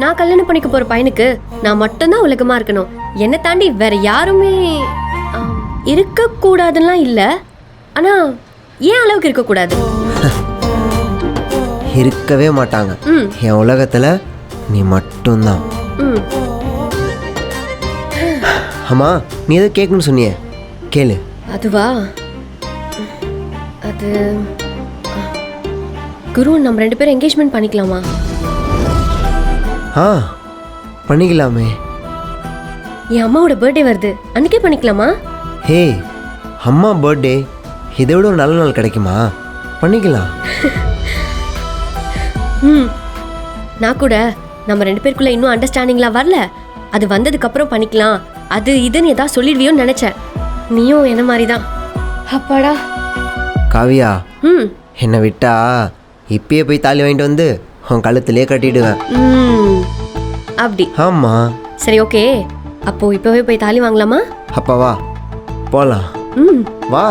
நான் கல்யாணம் பண்ணிக்க போற பையனுக்கு நான் மட்டும்தான் உலகமா இருக்கணும். என்னை தாண்டி வேற யாருமே இருக்க கூடாதுலாம் இல்ல. ஆனா ஏன் அளவுக்கு இருக்க கூடாது? இருக்கவே மாட்டாங்க. என் உலகத்துல நீ மட்டும்தான். அம்மா நீ எது கேட்கணும்னு சொன்னியே, கேளு. அதுவா, அது குரு, நம்ம 2 பேரும் என்கேஜ்மெண்ட் பண்ணிக்கலாமா? பண்ணிக்கலாமே. என் அம்மாவோட பர்த்டே வருது, அன்னைக்கே பண்ணிக்கலாமா? ஹே, அம்மா பர்த்டே இதை விட ஒரு நல்ல நாள் கிடைக்குமா? பண்ணிக்கலாம். நான் கூட நம்ம 2 பேருக்குள்ள இன்னும் அண்டர்ஸ்டாண்டிங்லாம் வரல, அது வந்ததுக்கு அப்புறம் பண்ணிக்கலாம், அது இதுன்னு ஏதாவது சொல்லிடுவியோன்னு நினைச்சேன். நீயும் என்ன மாதிரி தான். அப்பாடா. காவியா, என்னை விட்டா இப்பயே போய் தாலி வாங்கிட்டு வந்து உன் கழுத்துலேயே கட்டிடுவேன். அப்படி? ஆமா. சரி, ஓகே. அப்போ இப்பவே போய் தாலி வாங்கலாமா? அப்பா வா போலாம். வா.